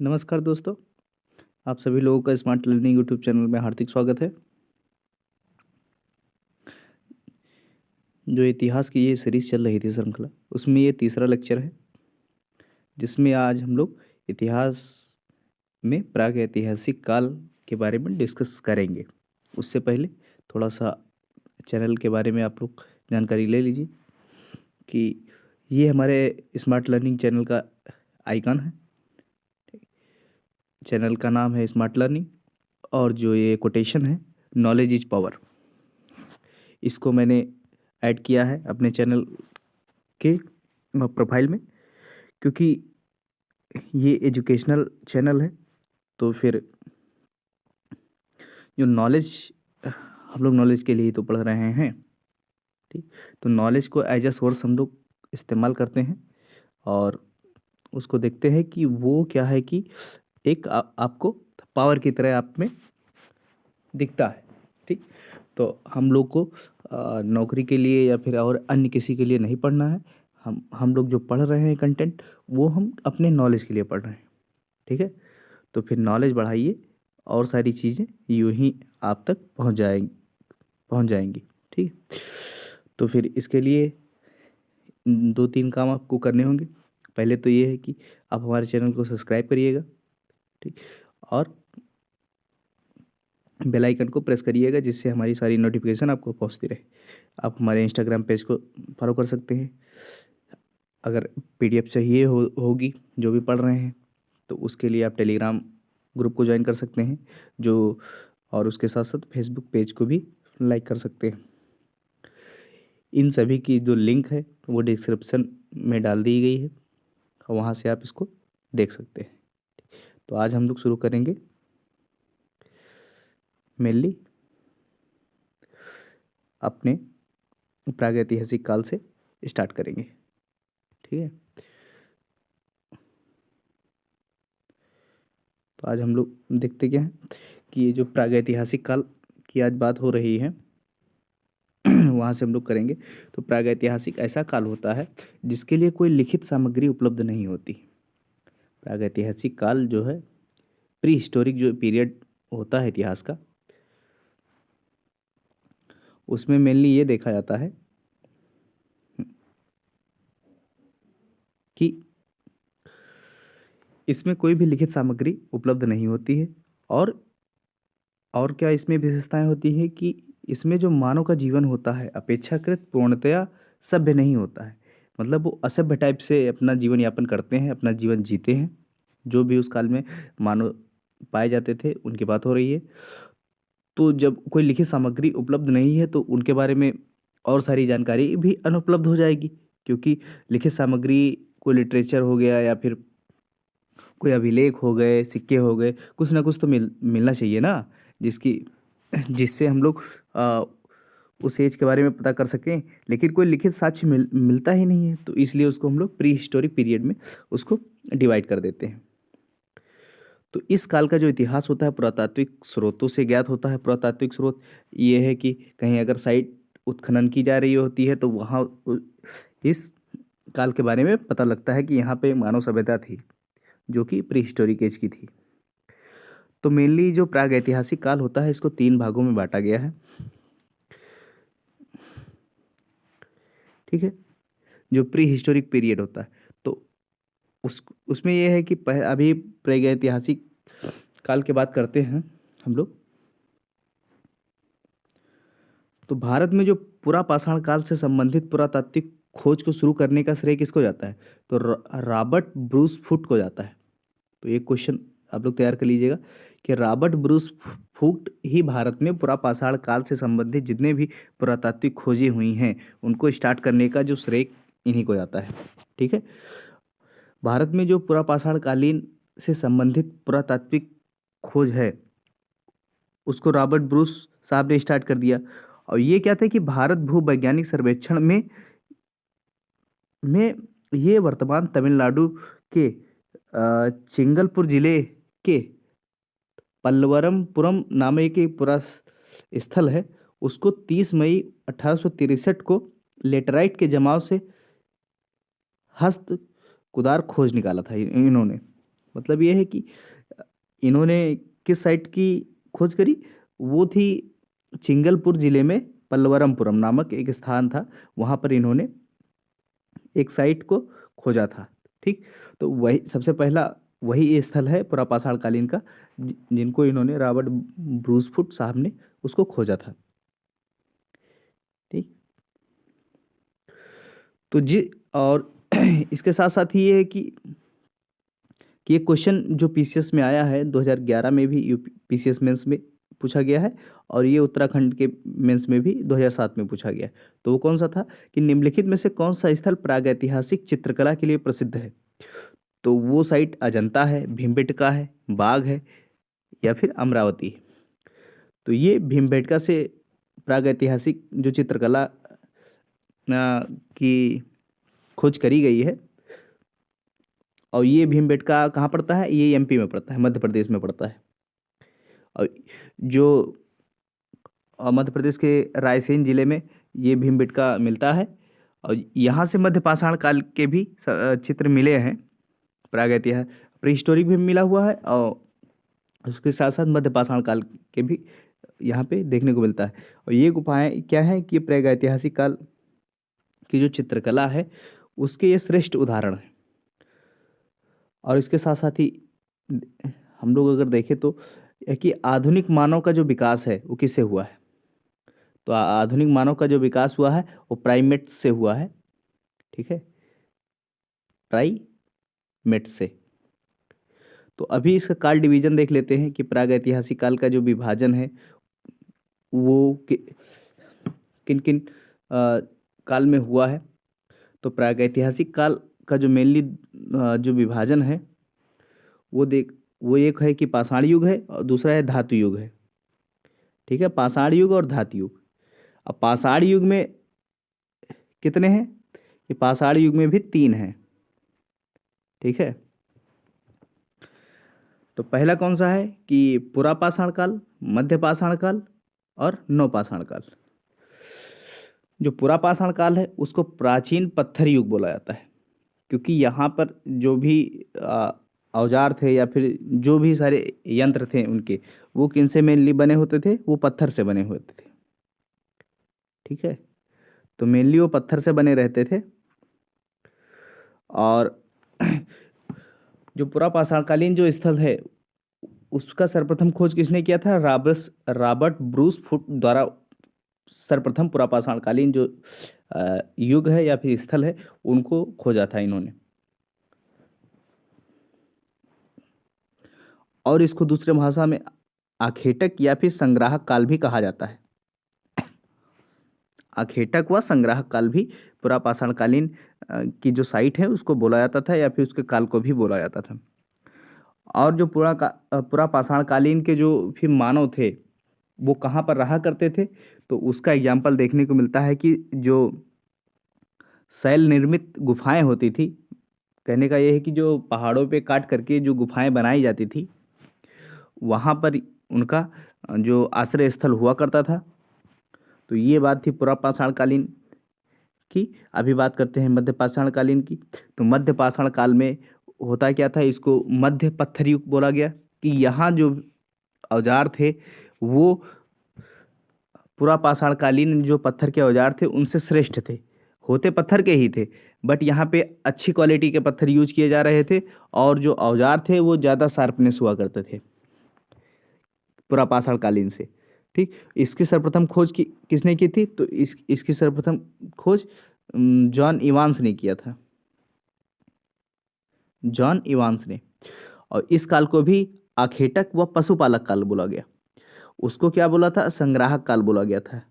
नमस्कार दोस्तों, आप सभी लोगों का स्मार्ट लर्निंग यूट्यूब चैनल में हार्दिक स्वागत है। जो इतिहास की ये सीरीज चल रही थी श्रृंखला, उसमें ये तीसरा लेक्चर है, जिसमें आज हम लोग इतिहास में प्रागैतिहासिक काल के बारे में डिस्कस करेंगे। उससे पहले थोड़ा सा चैनल के बारे में आप लोग जानकारी ले लीजिए कि ये हमारे स्मार्ट लर्निंग चैनल का आइकन है। चैनल का नाम है स्मार्ट लर्निंग, और जो ये कोटेशन है नॉलेज इज पावर, इसको मैंने ऐड किया है अपने चैनल के प्रोफाइल में, क्योंकि ये एजुकेशनल चैनल है। तो फिर जो नॉलेज, हम लोग नॉलेज के लिए ही तो पढ़ रहे हैं, ठीक। तो नॉलेज को एज अ सोर्स हम लोग इस्तेमाल करते हैं और उसको देखते हैं कि वो क्या है कि एक आपको पावर की तरह आप में दिखता है, ठीक। तो हम लोग को नौकरी के लिए या फिर और अन्य किसी के लिए नहीं पढ़ना है। हम लोग जो पढ़ रहे हैं कंटेंट, वो हम अपने नॉलेज के लिए पढ़ रहे हैं, ठीक है। तो फिर नॉलेज बढ़ाइए और सारी चीज़ें यूं ही आप तक पहुंच जाएंगी, ठीक। तो फिर इसके लिए 2-3 काम आपको करने होंगे। पहले तो ये है कि आप हमारे चैनल को सब्सक्राइब करिएगा, ठीक, और बेल आइकन को प्रेस करिएगा, जिससे हमारी सारी नोटिफिकेशन आपको पहुंचती रहे। आप हमारे इंस्टाग्राम पेज को फॉलो कर सकते हैं। अगर पीडीएफ चाहिए होगी जो भी पढ़ रहे हैं, तो उसके लिए आप टेलीग्राम ग्रुप को ज्वाइन कर सकते हैं, जो और उसके साथ साथ फेसबुक पेज को भी लाइक कर सकते हैं। इन सभी की जो लिंक है वो डिस्क्रिप्शन में डाल दी गई है, वहाँ से आप इसको देख सकते हैं। तो आज हम लोग शुरू करेंगे मेनली अपने प्रागैतिहासिक काल से स्टार्ट करेंगे, ठीक है। तो आज हम लोग देखते क्या है कि ये जो प्रागैतिहासिक काल की आज बात हो रही है वहाँ से हम लोग करेंगे। तो प्रागैतिहासिक ऐसा काल होता है जिसके लिए कोई लिखित सामग्री उपलब्ध नहीं होती। प्रागैतिहासिक काल जो है, प्री हिस्टोरिक जो पीरियड होता है इतिहास का, उसमें मेनली ये देखा जाता है कि इसमें कोई भी लिखित सामग्री उपलब्ध नहीं होती है। और क्या इसमें विशेषताएं होती है कि इसमें जो मानव का जीवन होता है अपेक्षाकृत पूर्णतया सभ्य नहीं होता है। मतलब वो असभ्य टाइप से अपना जीवन यापन करते हैं, अपना जीवन जीते हैं। जो भी उस काल में मानव पाए जाते थे उनकी बात हो रही है। तो जब कोई लिखित सामग्री उपलब्ध नहीं है तो उनके बारे में और सारी जानकारी भी अनुपलब्ध हो जाएगी, क्योंकि लिखित सामग्री कोई लिटरेचर हो गया या फिर कोई अभिलेख हो गए, सिक्के हो गए, कुछ ना कुछ तो मिलना चाहिए ना, जिसकी जिससे हम लोग उस एज के बारे में पता कर सकें। लेकिन कोई लिखित साक्ष्य मिलता ही नहीं है, तो इसलिए उसको हम लोग प्री हिस्टोरिक पीरियड में उसको डिवाइड कर देते हैं। तो इस काल का जो इतिहास होता है पुरातात्विक स्रोतों से ज्ञात होता है। पुरातात्विक स्रोत ये है कि कहीं अगर साइट उत्खनन की जा रही होती है तो वहाँ इस काल के बारे में पता लगता है कि यहाँ पे मानव सभ्यता थी, जो कि प्री हिस्टोरिक एज की थी। तो मेनली जो प्राग ऐतिहासिक काल होता है, इसको 3 भागों में बांटा गया है, ठीक है। जो प्री हिस्टोरिक पीरियड होता है, तो उसमें यह है कि अभी प्राग ऐतिहासिक काल की बात करते हैं हम लोग। तो भारत में जो पुरा पाषाण काल से संबंधित पुरातात्विक खोज को शुरू करने का श्रेय किसको जाता है? तो रॉबर्ट ब्रूस फुट को जाता है। तो एक क्वेश्चन आप लोग तैयार कर लीजिएगा कि रॉबर्ट ब्रूस फुट ही भारत में पुरा पाषाण काल से संबंधित जितने भी पुरातात्विक खोजें हुई हैं उनको स्टार्ट करने का जो श्रेय इन्हीं को जाता है, ठीक है। भारत में जो पुरा पाषाण कालीन से संबंधित पुरातात्विक खोज है उसको रॉबर्ट ब्रूस साहब ने स्टार्ट कर दिया। और ये क्या था कि भारत भूवैज्ञानिक सर्वेक्षण में ये वर्तमान तमिलनाडु के चिंगलपुर जिले के पल्लवरमपुरम नामक एक पुरा स्थल है, उसको 30 मई 1863 को लेटराइट के जमाव से हस्त कुदार खोज निकाला था इन्होंने। मतलब ये है कि इन्होंने किस साइट की खोज करी, वो थी चिंगलपुर जिले में पल्लवरमपुरम नामक एक स्थान था, वहाँ पर इन्होंने एक साइट को खोजा था। ठीक, तो वही सबसे पहला वही ये स्थल है पुरापाषाण कालीन का, जिनको इन्होंने रॉबर्ट ब्रूसफुट साहब ने उसको खोजा था। ठीक, तो जी, और इसके साथ साथ ही ये है कि ये क्वेश्चन जो पीसीएस में आया है 2011 में भी, यूपी पीसीएस मेंस में पूछा गया है, और ये उत्तराखंड के मेंस में भी 2007 में पूछा गया है। तो वो कौन सा था कि निम्नलिखित में से कौन सा स्थल प्रागैतिहासिक चित्रकला के लिए प्रसिद्ध है। तो वो साइट अजंता है, भीमबेटका है, बाग है, या फिर अमरावती है। तो ये भीमबेटका से प्रागैतिहासिक जो चित्रकला की खोज करी गई है, और ये भीमबेटका कहाँ पड़ता है, ये एमपी में पड़ता है, मध्य प्रदेश में पड़ता है। और जो मध्य प्रदेश के रायसेन जिले में ये भीमबेटका मिलता है, और यहाँ से मध्य पाषाण काल के भी चित्र मिले हैं, प्रागैतिहासिक प्रीहिस्टोरिक भी मिला हुआ है, और उसके साथ साथ मध्य पाषाण काल के भी यहाँ पे देखने को मिलता है। और ये गुफाएं क्या है कि प्रागैतिहासिक काल की जो चित्रकला है उसके ये श्रेष्ठ उदाहरण है। और इसके साथ साथ ही हम लोग अगर देखें तो कि आधुनिक मानव का जो विकास है वो किससे हुआ है। तो आधुनिक मानव का जो विकास हुआ है वो प्राइमेट्स से हुआ है। ठीक है, प्राइमेट्स से। तो अभी इसका काल डिवीजन देख लेते हैं कि प्रागैतिहासिक काल का जो विभाजन है वो किन किन काल में हुआ है। तो प्रागैतिहासिक काल का जो मेनली जो विभाजन है वो एक है कि पाषाण युग है, और दूसरा है धातु युग है। ठीक है, पाषाण युग और धातु युग। अब पाषाण युग में कितने हैं, कि पाषाण युग में भी 3 हैं। ठीक है, तो पहला कौन सा है कि पुरापाषाण काल, मध्य पाषाण काल और नवपाषाण काल। जो पुरापाषाण काल है उसको प्राचीन पत्थर युग बोला जाता है, क्योंकि यहाँ पर जो भी औजार थे या फिर जो भी सारे यंत्र थे उनके, वो किन से मेनली बने होते थे, वो पत्थर से बने होते थे। ठीक है, तो मेनली वो पत्थर से बने रहते थे। और जो पुरापाषाणकालीन जो स्थल है उसका सर्वप्रथम खोज किसने किया था, रॉबर्ट ब्रूस फुट द्वारा सर्वप्रथम पुरापाषाणकालीन जो युग है या फिर स्थल है उनको खोजा था इन्होंने। और इसको दूसरे भाषा में आखेटक या फिर संग्राहक काल भी कहा जाता है। आखेटक व संग्राहक काल भी पुरापाषाणकालीन की जो साइट है उसको बोला जाता था, या फिर उसके काल को भी बोला जाता था। और जो पुरापाषाणकालीन के जो फिर मानव थे वो कहाँ पर रहा करते थे, तो उसका एग्जाम्पल देखने को मिलता है कि जो शैल निर्मित गुफाएं होती थी, कहने का ये है कि जो पहाड़ों पे काट करके जो गुफाएं बनाई जाती थी वहाँ पर उनका जो आश्रय स्थल हुआ करता था। तो ये बात थी पुरापाषाणकालीन की। अभी बात करते हैं मध्य पाषाणकालीन की। तो मध्य पाषाण काल में होता क्या था, इसको मध्य पत्थर युग बोला गया, कि यहाँ जो औजार थे वो पुरापाषाणकालीन जो पत्थर के औजार थे उनसे श्रेष्ठ थे, होते पत्थर के ही थे, बट यहाँ पे अच्छी क्वालिटी के पत्थर यूज किए जा रहे थे, और जो औजार थे वो ज़्यादा शार्पनेस हुआ करते थे पुरापाषाणकालीन से। ठीक, इसकी सर्वप्रथम खोज किसने की थी, तो इसकी सर्वप्रथम खोज जॉन इवांस ने किया था, जॉन इवांस ने। और इस काल को भी आखेटक व पशुपालक काल बोला गया। उसको क्या बोला था, संग्राहक काल बोला गया था।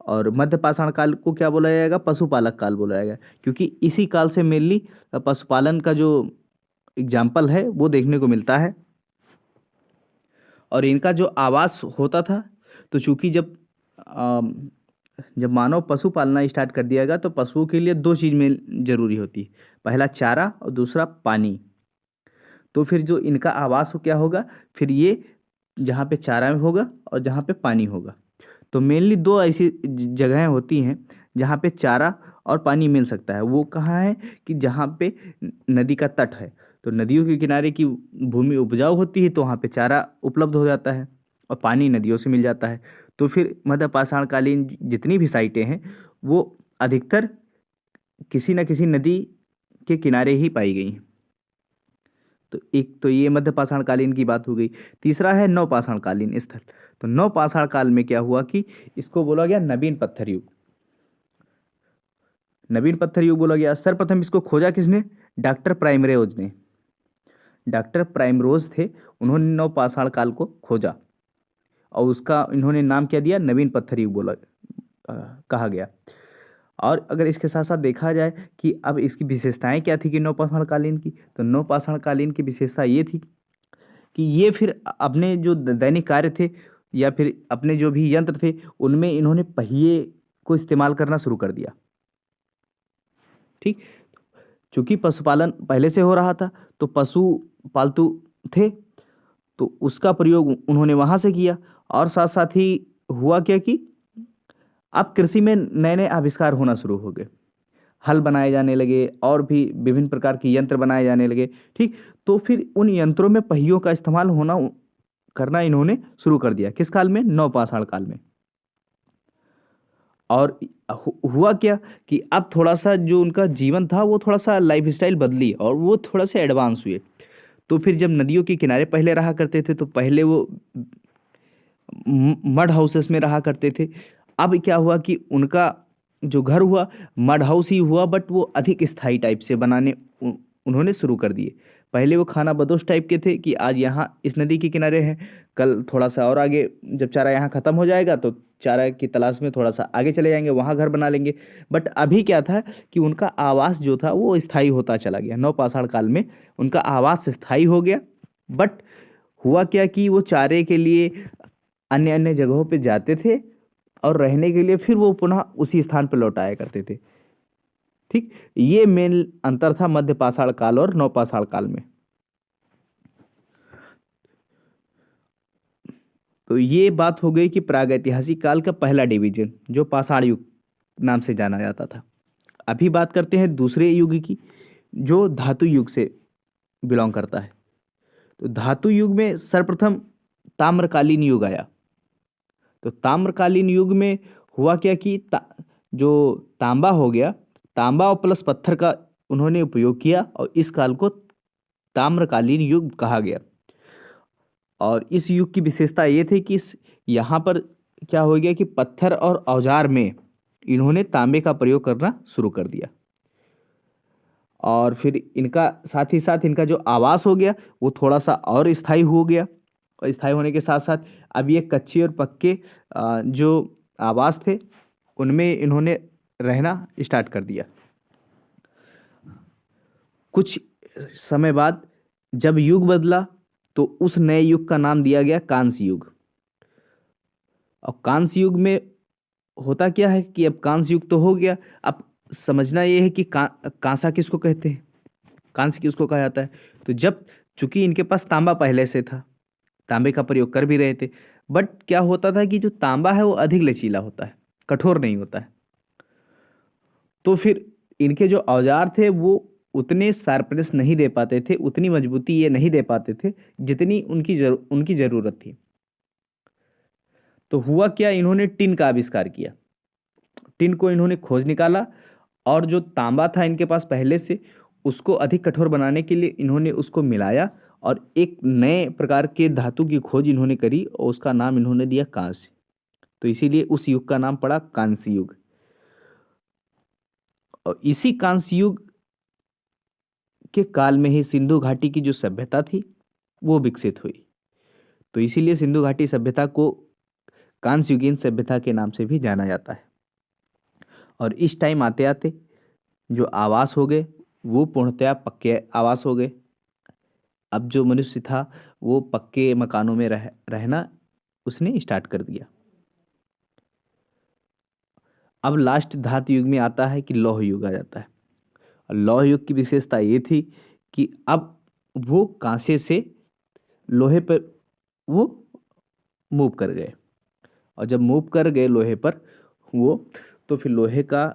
और मध्य पाषाण काल को क्या बोला जाएगा, पशुपालक काल बोला जाएगा, क्योंकि इसी काल से मेनली पशुपालन का जो एग्जाम्पल है वो देखने को मिलता है। और इनका जो आवास होता था, तो चूंकि जब मानव पशु पालना स्टार्ट कर दिया गया तो पशुओं के लिए 2 चीज़ में ज़रूरी होती है, पहला चारा और दूसरा पानी। तो फिर जो इनका आवास हो क्या होगा, फिर ये जहाँ पे चारा में होगा और जहाँ पे पानी होगा। तो मेनली 2 ऐसी जगहें होती हैं जहाँ पे चारा और पानी मिल सकता है। वो कहाँ है कि जहाँ पे नदी का तट है। तो नदियों के किनारे की भूमि उपजाऊ होती है तो वहाँ पे चारा उपलब्ध हो जाता है और पानी नदियों से मिल जाता है। तो फिर मध्य पाषाणकालीन जितनी भी साइटें हैं वो अधिकतर किसी न किसी नदी के किनारे ही पाई गई हैं। तो एक तो ये मध्य पाषाणकालीन की बात हो गई। तीसरा है नवपाषाणकालीन स्थल। तो नवपाषाण काल में क्या हुआ कि इसको बोला गया नवीन पत्थर युग। नवीन पत्थर युग बोला गया। सर्वप्रथम इसको खोजा किसने? डॉक्टर प्राइमरोज ने। डॉक्टर प्राइमरोज थे, उन्होंने नवपाषाण काल को खोजा और उसका इन्होंने नाम क्या दिया? नवीन पत्थर युग कहा गया। और अगर इसके साथ साथ देखा जाए कि अब इसकी विशेषताएं क्या थी कि नवपाषाण कालीन की, तो नवपाषाण कालीन की विशेषता ये थी कि ये फिर अपने जो दैनिक कार्य थे या फिर अपने जो भी यंत्र थे उनमें इन्होंने पहिए को इस्तेमाल करना शुरू कर दिया। ठीक, चूंकि पशुपालन पहले से हो रहा था तो पशु पालतू थे तो उसका प्रयोग उन्होंने वहां से किया। और साथ साथ ही हुआ क्या कि अब कृषि में नए नए आविष्कार होना शुरू हो गए, हल बनाए जाने लगे और भी विभिन्न प्रकार के यंत्र बनाए जाने लगे। ठीक, तो फिर उन यंत्रों में पहियों का इस्तेमाल करना इन्होंने शुरू कर दिया। किस काल में? नवपाषाण काल में। और हुआ क्या कि अब थोड़ा सा जो उनका जीवन था वो थोड़ा सा लाइफ स्टाइल बदली और वो थोड़ा सा एडवांस हुए। तो फिर जब नदियों के किनारे पहले रहा करते थे तो पहले वो मड हाउसेस में रहा करते थे। अब क्या हुआ कि उनका जो घर हुआ मड हाउस ही हुआ, बट वो अधिक स्थायी टाइप से बनाने उन्होंने शुरू कर दिए। पहले वो खाना बदोश टाइप के थे कि आज यहाँ इस नदी के किनारे हैं, कल थोड़ा सा और आगे जब चारा यहाँ ख़त्म हो जाएगा तो चारा की तलाश में थोड़ा सा आगे चले जाएंगे, वहाँ घर बना लेंगे। बट अभी क्या था कि उनका आवास जो था वो स्थायी होता चला गया। नवपाषाण काल में उनका आवास स्थायी हो गया। बट हुआ क्या कि वो चारे के लिए अन्य अन्य जगहों पे जाते थे और रहने के लिए फिर वो पुनः उसी स्थान पर लौट आया करते थे। ठीक, ये मेन अंतर था मध्य पाषाण काल और नवपाषाण काल में। तो ये बात हो गई कि प्रागैतिहासिक काल का पहला डिवीजन जो पाषाण युग नाम से जाना जाता था। अभी बात करते हैं दूसरे युग की जो धातु युग से बिलोंग करता है। तो धातु युग में सर्वप्रथम ताम्रकालीन युग आया। तो ताम्रकालीन युग में हुआ क्या कि जो तांबा हो गया, तांबा और प्लस पत्थर का उन्होंने उपयोग किया और इस काल को ताम्रकालीन युग कहा गया। और इस युग की विशेषता ये थी कि यहाँ पर क्या हो गया कि पत्थर और औजार में इन्होंने तांबे का प्रयोग करना शुरू कर दिया। और फिर इनका साथ ही साथ इनका जो आवास हो गया वो थोड़ा सा और स्थायी हो गया। और स्थायी होने के साथ साथ अब ये कच्चे और पक्के जो आवास थे उनमें इन्होंने रहना स्टार्ट कर दिया। कुछ समय बाद जब युग बदला तो उस नए युग का नाम दिया गया कांस्य युग। और कांस्य युग में होता क्या है कि अब कांस्य युग तो हो गया, अब समझना ये है कि कांसा किसको कहते हैं, कांस्य किसको कहा जाता है। तो जब चूंकि इनके पास तांबा पहले से था, तांबे का प्रयोग कर भी रहे थे, बट क्या होता था कि जो तांबा है वो अधिक लचीला होता है, कठोर नहीं होता है। तो फिर इनके जो औजार थे वो उतने शार्पनेस नहीं दे पाते थे, उतनी मजबूती ये नहीं दे पाते थे जितनी उनकी ज़रूरत थी। तो हुआ क्या, इन्होंने टिन का आविष्कार किया। टिन को इन्होंने खोज निकाला और जो तांबा था इनके पास पहले से उसको अधिक कठोर बनाने के लिए इन्होंने उसको मिलाया और एक नए प्रकार के धातु की खोज इन्होंने करी और उसका नाम इन्होंने दिया कांस्य। तो इसीलिए उस युग का नाम पड़ा कांस्य युग। और इसी कांस्य युग के काल में ही सिंधु घाटी की जो सभ्यता थी वो विकसित हुई। तो इसीलिए सिंधु घाटी सभ्यता को कांस्य युगीन सभ्यता के नाम से भी जाना जाता है। और इस टाइम आते आते जो आवास हो गए वो पूर्णतया पक्के आवास हो गए। अब जो मनुष्य था वो पक्के मकानों में रहना उसने स्टार्ट कर दिया। अब लास्ट धातु युग में आता है कि लौह युग आ जाता है। और लौह युग की विशेषता ये थी कि अब वो कांसे से लोहे पर वो मूव कर गए। और जब मूव कर गए लोहे पर वो, तो फिर लोहे का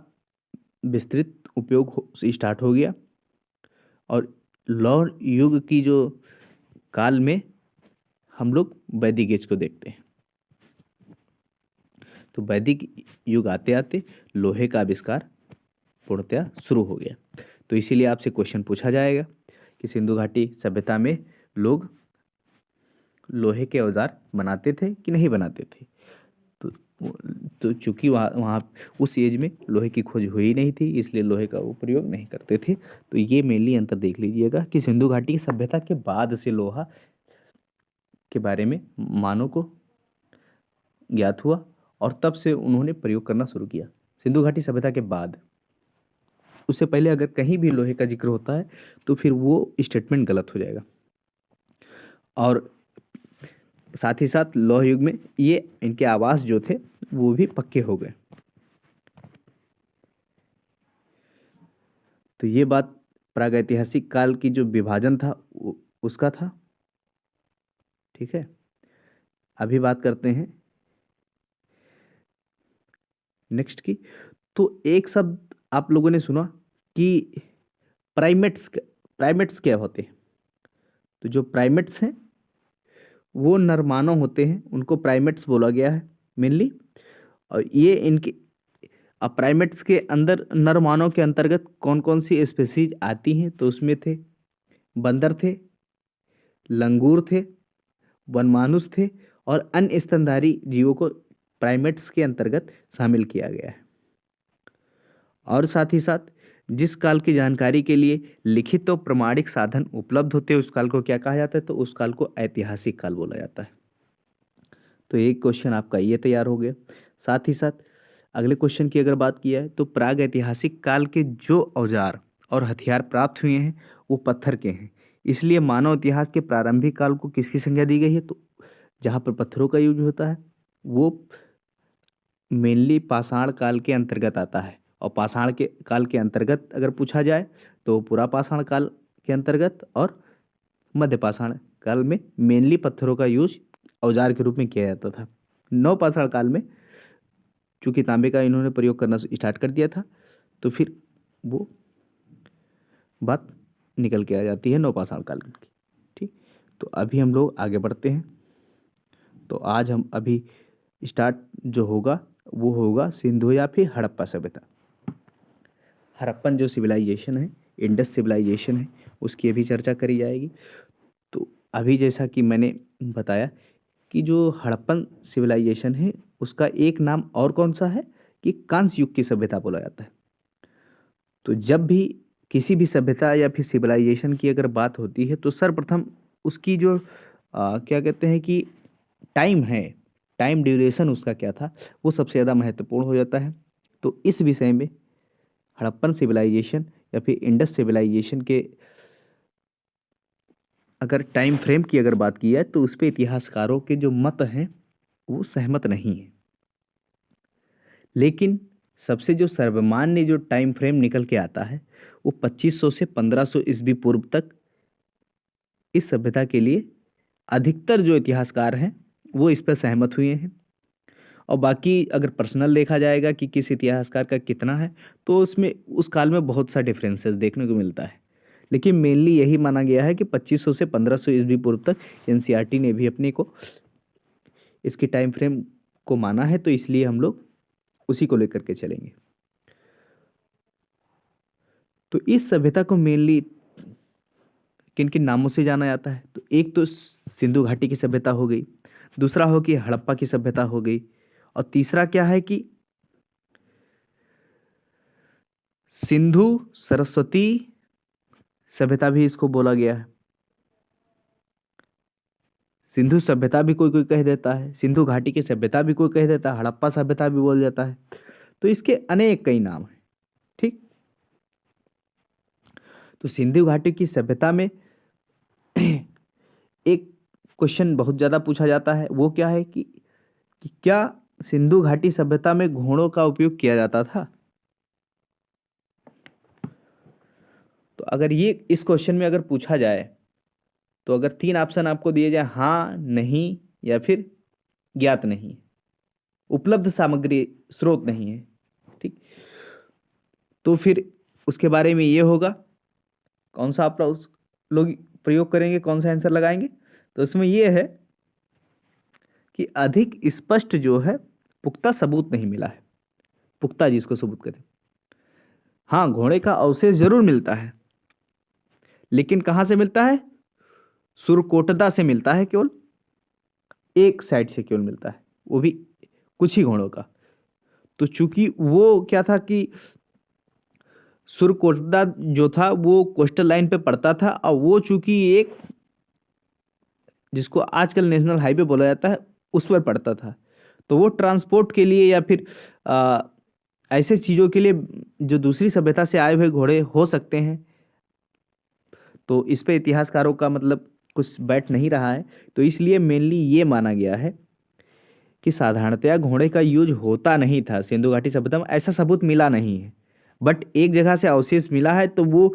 विस्तृत उपयोग स्टार्ट हो गया। और लौह युग की जो काल में हम लोग वैदिक एज को देखते हैं। तो वैदिक युग आते आते लोहे का आविष्कार पूर्णतया शुरू हो गया। तो इसीलिए आपसे क्वेश्चन पूछा जाएगा कि सिंधु घाटी सभ्यता में लोग लोहे के औजार बनाते थे कि नहीं बनाते थे। तो तो चूंकि वहाँ उस एज में लोहे की खोज हुई नहीं थी, इसलिए लोहे का वो प्रयोग नहीं करते थे। तो ये मेनली अंतर देख लीजिएगा कि सिंधु घाटी की सभ्यता के बाद से लोहा के बारे में मानव को ज्ञात हुआ और तब से उन्होंने प्रयोग करना शुरू किया। सिंधु घाटी सभ्यता के बाद, उससे पहले अगर कहीं भी लोहे का जिक्र होता है तो फिर वो स्टेटमेंट गलत हो जाएगा। और साथ ही साथ लौह युग में ये इनके आवास जो थे वो भी पक्के हो गए। तो ये बात प्रागैतिहासिक काल की जो विभाजन था उसका था। ठीक है, अभी बात करते हैं नेक्स्ट की। तो एक शब्द आप लोगों ने सुना कि प्राइमेट्स क्या होते हैं। तो जो प्राइमेट्स हैं वो नर मानव होते हैं, उनको प्राइमेट्स बोला गया है मेनली। और ये इनके प्राइमेट्स के अंदर नर मानव के अंतर्गत कौन कौन सी स्पीसीज आती हैं। तो उसमें थे बंदर थे, लंगूर थे, वनमानुष थे और अन्य स्तनधारी जीवों को प्राइमेट्स के अंतर्गत शामिल किया गया है। और साथ ही साथ जिस काल की जानकारी के लिए लिखित और प्रमाणिक साधन उपलब्ध होते हैं उस काल को क्या कहा जाता है। तो उस काल को ऐतिहासिक काल बोला जाता है। तो एक क्वेश्चन आपका ये तैयार हो गया। साथ ही साथ अगले क्वेश्चन की अगर बात किया है तो प्राग ऐतिहासिक काल के जो औजार और हथियार प्राप्त हुए हैं वो पत्थर के हैं। इसलिए मानव इतिहास के प्रारंभिक काल को किसकी संज्ञा दी गई है। तो जहाँ पर पत्थरों का यूज होता है वो मेनली पाषाण काल के अंतर्गत आता है। और पाषाण के काल के अंतर्गत अगर पूछा जाए तो पूरा पाषाण काल के अंतर्गत और मध्य पाषाण काल में मेनली पत्थरों का यूज औजार के रूप में किया जाता था। नव पाषाण काल में चूंकि तांबे का इन्होंने प्रयोग करना स्टार्ट कर दिया था तो फिर वो बात निकल के आ जाती है नव पाषाण काल की। ठीक, तो अभी हम लोग आगे बढ़ते हैं। तो आज हम अभी स्टार्ट जो होगा वो होगा सिंधु या फिर हड़प्पा सभ्यता। हड़प्पन जो सिविलाइजेशन है, इंडस सिविलाइजेशन है, उसकी अभी चर्चा करी जाएगी। तो अभी जैसा कि मैंने बताया कि जो हड़प्पन सिविलाइजेशन है उसका एक नाम और कौन सा है कि कांस्य युग की सभ्यता बोला जाता है। तो जब भी किसी भी सभ्यता या फिर सिविलाइजेशन की अगर बात होती है तो सर्वप्रथम उसकी जो क्या कहते हैं कि टाइम है, टाइम ड्यूरेशन उसका क्या था वो सबसे ज़्यादा महत्वपूर्ण हो जाता है। तो इस विषय में हड़प्पन सिविलाइजेशन या फिर इंडस सिविलाइजेशन के अगर टाइम फ्रेम की अगर बात की है तो उस पर इतिहासकारों के जो मत हैं वो सहमत नहीं है। लेकिन सबसे जो सर्वमान्य जो टाइम फ्रेम निकल के आता है वो 2500 से 1500 ईस्वी पूर्व तक इस सभ्यता के लिए अधिकतर जो इतिहासकार हैं वो इस पर सहमत हुए हैं। और बाकी अगर पर्सनल देखा जाएगा कि किस इतिहासकार का कितना है तो उसमें उस काल में बहुत सा डिफरेंसेस देखने को मिलता है। लेकिन मेनली यही माना गया है कि 2500 से 1500 ईस्वी पूर्व तक एनसीईआरटी ने भी अपने को इसकी टाइम फ्रेम को माना है। तो इसलिए हम लोग उसी को लेकर के चलेंगे। तो इस सभ्यता को मेनली किन किन नामों से जाना जाता है। तो एक तो सिंधु घाटी की सभ्यता हो गई, दूसरा हो कि हड़प्पा की सभ्यता हो गई और तीसरा क्या है कि सिंधु सरस्वती सभ्यता भी इसको बोला गया है। सिंधु सभ्यता भी कोई कोई कह देता है, सिंधु घाटी की सभ्यता भी कोई कह देता है, हड़प्पा सभ्यता भी बोल जाता है। तो इसके अनेक कई नाम हैं। ठीक, तो सिंधु घाटी की सभ्यता में एक क्वेश्चन बहुत ज़्यादा पूछा जाता है, वो क्या है कि क्या सिंधु घाटी सभ्यता में घोड़ों का उपयोग किया जाता था। तो अगर ये इस क्वेश्चन में अगर पूछा जाए तो अगर 3 ऑप्शन आपको दिए जाए, हाँ, नहीं या फिर ज्ञात नहीं, उपलब्ध सामग्री स्रोत नहीं है, ठीक, तो फिर उसके बारे में ये होगा कौन सा आपका लोग प्रयोग करेंगे, कौन सा आंसर लगाएंगे? तो उसमें ये है कि अधिक स्पष्ट जो है पुख्ता सबूत नहीं मिला है। पुख्ता जिसको सबूत कहते हैं। हाँ, घोड़े का अवशेष जरूर मिलता है, लेकिन कहाँ से मिलता है? सुरकोटदा से मिलता है, केवल एक साइड से केवल मिलता है, वो भी कुछ ही घोड़ों का। तो चूंकि वो क्या था कि सुरकोटदा जो था वो कोस्टल लाइन पे पड़ता था, और वो चूंकि एक जिसको आजकल नेशनल हाईवे बोला जाता है उस पर पड़ता था, तो वो ट्रांसपोर्ट के लिए या फिर ऐसे चीज़ों के लिए जो दूसरी सभ्यता से आए हुए घोड़े हो सकते हैं। तो इस पे इतिहासकारों का मतलब कुछ बैठ नहीं रहा है। तो इसलिए मेनली ये माना गया है कि साधारणतया घोड़े का यूज होता नहीं था सिंधु घाटी सभ्यता में, ऐसा सबूत मिला नहीं है। बट एक जगह से अवशेष मिला है, तो वो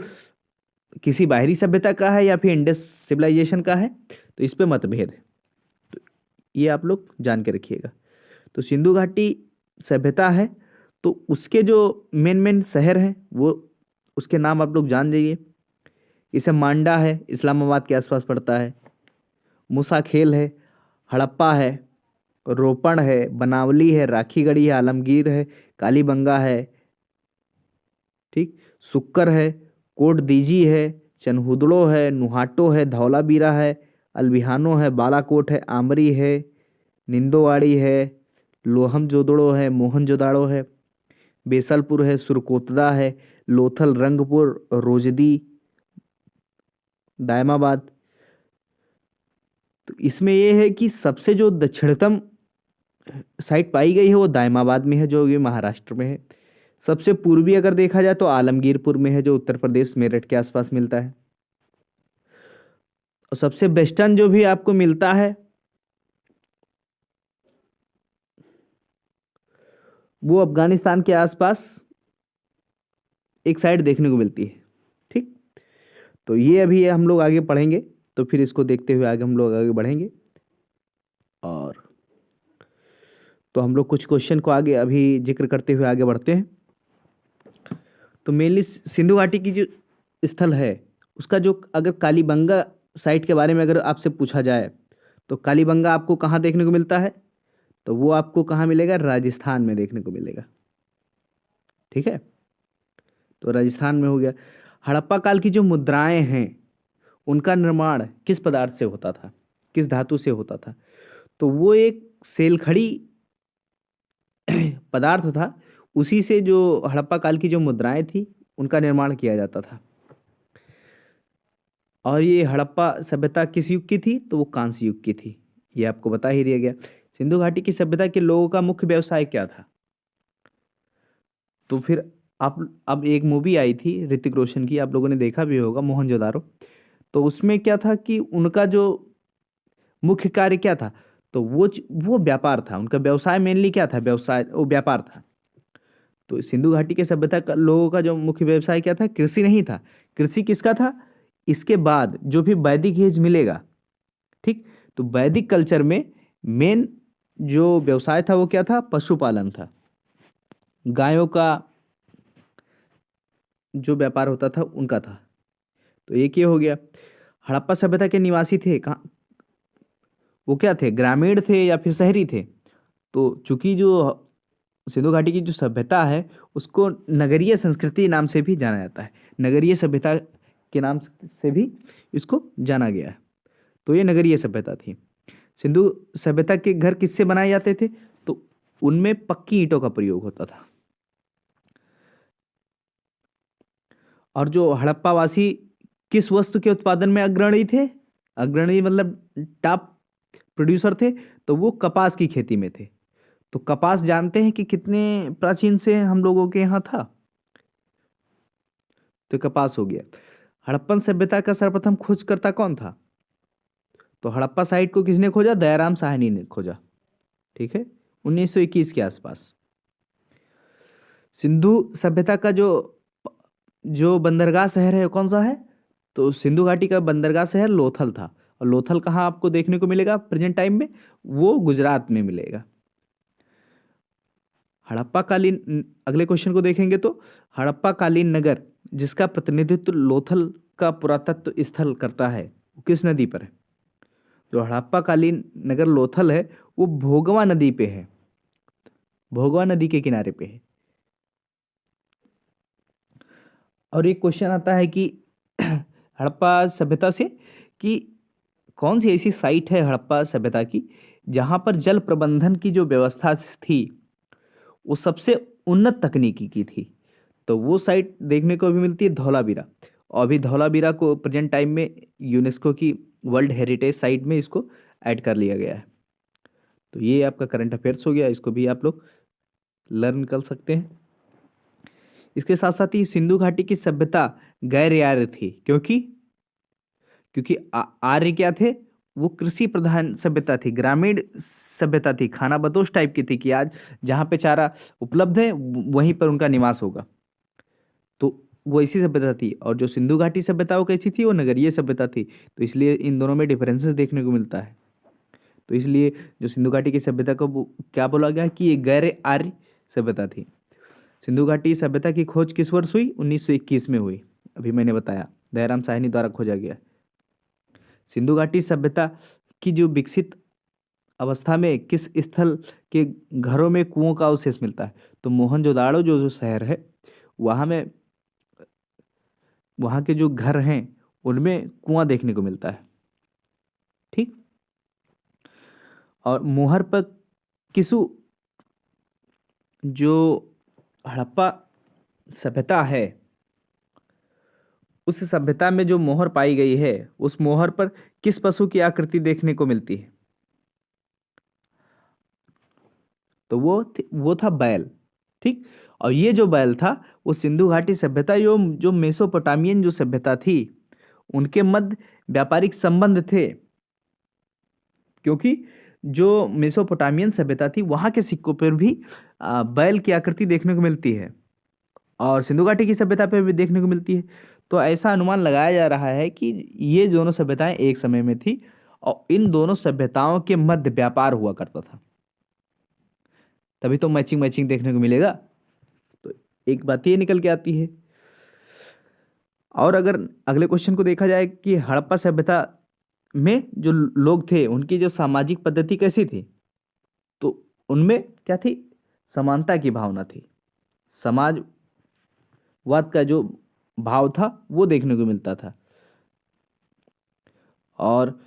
किसी बाहरी सभ्यता का है या फिर इंडस सिविलाइजेशन का है, तो इस पे मतभेद है। तो ये आप लोग जान के रखिएगा। तो सिंधु घाटी सभ्यता है, तो उसके जो मेन मेन शहर हैं वो उसके नाम आप लोग जान जाइए। इसे मांडा है, इस्लामाबाद के आसपास पड़ता है। मूसा खेल है, हड़प्पा है, रोपण है, बनावली है, राखीगढ़ी है, आलमगीर है, कालीबंगा है, ठीक, सुक्कर है, कोट दीजी है, चनहुदड़ो है, नुहाटो है, धौलाबीरा है, अलबिहानो है, बालाकोट है, आमरी है, निंदोवाड़ी है, लोहम जोदड़ो है, मोहनजोदाड़ो है, बेसलपुर है, सुरकोतदा है, लोथल, रंगपुर, रोजदी, दायमाबाद। तो इसमें यह है कि सबसे जो दक्षिणतम साइट पाई गई है वो दायमाबाद में है, जो ये महाराष्ट्र में है। सबसे पूर्वी अगर देखा जाए तो आलमगीरपुर में है, जो उत्तर प्रदेश मेरठ के आसपास मिलता है। और सबसे वेस्टर्न जो भी आपको मिलता है वो अफगानिस्तान के आसपास एक साइड देखने को मिलती है, ठीक। तो ये अभी हम लोग आगे पढ़ेंगे, तो फिर इसको देखते हुए आगे हम लोग आगे बढ़ेंगे। और तो हम लोग कुछ क्वेश्चन को आगे अभी जिक्र करते हुए आगे बढ़ते हैं। तो मेनली सिंधु घाटी की जो स्थल है उसका जो अगर कालीबंगा साइट के बारे में अगर आपसे पूछा जाए तो कालीबंगा आपको कहाँ देखने को मिलता है? तो वो आपको कहाँ मिलेगा? राजस्थान में देखने को मिलेगा, ठीक है। तो राजस्थान में हो गया। हड़प्पा काल की जो मुद्राएं हैं उनका निर्माण किस पदार्थ से होता था, किस धातु से होता था? तो वो एक सेलखड़ी पदार्थ था, उसी से जो हड़प्पा काल की जो मुद्राएं थी उनका निर्माण किया जाता था। और ये हड़प्पा सभ्यता किस युग की थी? तो वो कांस्य युग की थी, ये आपको बता ही दिया गया। सिंधु घाटी की सभ्यता के लोगों का मुख्य व्यवसाय क्या था? तो फिर आप अब एक मूवी आई थी ऋतिक रोशन की, आप लोगों ने देखा भी होगा, मोहनजोदारो। तो उसमें क्या था कि उनका जो मुख्य कार्य क्या था? तो वो व्यापार था, उनका व्यवसाय मेनली क्या था? व्यवसाय वो व्यापार था। तो सिंधु घाटी के सभ्यता का लोगों का जो मुख्य व्यवसाय क्या था? कृषि नहीं था। कृषि किसका था? इसके बाद जो भी वैदिक एज मिलेगा, ठीक, तो वैदिक कल्चर में मेन जो व्यवसाय था वो क्या था? पशुपालन था। गायों का जो व्यापार होता था उनका था। तो एक ये हो गया। हड़प्पा सभ्यता के निवासी थे कहाँ? वो क्या थे? ग्रामीण थे या फिर शहरी थे? तो चूंकि जो सिंधु घाटी की जो सभ्यता है उसको नगरीय संस्कृति नाम से भी जाना जाता है, नगरीय सभ्यता के नाम से भी इसको जाना गया है। तो ये नगरीय सभ्यता थी। सिंधु सभ्यता के घर किससे बनाए जाते थे? तो उनमें पक्की ईंटों का प्रयोग होता था। और जो हड़प्पावासी किस वस्तु के उत्पादन में अग्रणी थे? अग्रणी मतलब टॉप प्रोड्यूसर थे, तो वो कपास की खेती में थे। तो कपास जानते हैं कि कितने प्राचीन से हम लोगों के यहाँ था? तो कपास हो गया। हड़प्पन सभ्यता का सर्वप्रथम खोजकर्ता कौन था? तो हड़प्पा साइट को किसने खोजा? दयाराम साहनी ने खोजा, ठीक है, 1921 के आसपास। सिंधु सभ्यता का जो जो बंदरगाह शहर है कौन सा है? तो सिंधु घाटी का बंदरगाह शहर लोथल था। और लोथल कहाँ आपको देखने को मिलेगा प्रेजेंट टाइम में? वो गुजरात में मिलेगा। हड़प्पा कालीन, अगले क्वेश्चन को देखेंगे तो हड़प्पा कालीन नगर जिसका प्रतिनिधित्व लोथल का पुरातत्व स्थल करता है वो किस नदी पर है? जो हड़प्पा कालीन नगर लोथल है वो भोगवा नदी पे है, भोगवा नदी के किनारे पे है। और एक क्वेश्चन आता है कि हड़प्पा सभ्यता से कि कौन सी ऐसी साइट है हड़प्पा सभ्यता की जहां पर जल प्रबंधन की जो व्यवस्था थी वो सबसे उन्नत तकनीकी की थी? तो वो साइट देखने को भी मिलती है धौलावीरा। और अभी धौलावीरा को प्रेजेंट टाइम में यूनेस्को की वर्ल्ड हेरिटेज साइट में इसको ऐड कर लिया गया है। तो ये आपका करंट अफेयर्स हो गया, इसको भी आप लोग लर्न कर सकते हैं। इसके साथ साथ ही सिंधु घाटी की सभ्यता गैर आर्य थी, क्योंकि क्योंकि आर्य क्या थे? वो कृषि प्रधान सभ्यता थी, ग्रामीण सभ्यता थी, खाना बदोश टाइप की थी कि आज जहाँ पे चारा उपलब्ध है वहीं पर उनका निवास होगा। तो वो ऐसी सभ्यता थी। और जो सिंधु घाटी सभ्यता वो कैसी थी? वो नगरीय सभ्यता थी। तो इसलिए इन दोनों में डिफरेंसेस देखने को मिलता है। तो इसलिए जो सिंधु घाटी की सभ्यता को क्या बोला गया कि ये गैर आर्य सभ्यता थी। सिंधु घाटी सभ्यता की खोज किस वर्ष हुई? 1921 में हुई। अभी मैंने बताया दयाराम साहनी द्वारा खोजा गया। सिंधु घाटी सभ्यता की जो विकसित अवस्था में किस स्थल के घरों में कुओं का अवशेष मिलता है? तो मोहनजोदाड़ो जो शहर है वहाँ में, वहाँ के जो घर हैं उनमें कुआं देखने को मिलता है। ठीक। और मोहर पर किसु जो हड़प्पा सभ्यता है उस सभ्यता में जो मोहर पाई गई है उस मोहर पर किस पशु की आकृति देखने को मिलती है? तो वो था बैल। ठीक। और ये जो बैल था वो सिंधु घाटी सभ्यता जो मेसोपोटामियन जो सभ्यता थी उनके मध्य व्यापारिक संबंध थे, क्योंकि जो मेसोपोटामियन सभ्यता थी वहां के सिक्कों पर भी बैल की आकृति देखने को मिलती है और सिंधु घाटी की सभ्यता पर भी देखने को मिलती है। तो ऐसा अनुमान लगाया जा रहा है कि ये दोनों सभ्यताएं एक समय में थी और इन दोनों सभ्यताओं के मध्य व्यापार हुआ करता था, तभी तो मैचिंग मैचिंग देखने को मिलेगा। तो एक बात ये निकल के आती है। और अगर अगले क्वेश्चन को देखा जाए कि हड़प्पा सभ्यता में जो लोग थे उनकी जो सामाजिक पद्धति कैसी थी, तो उनमें क्या थी? समानता की भावना थी, समाजवाद का जो भाव था वो देखने को मिलता था। और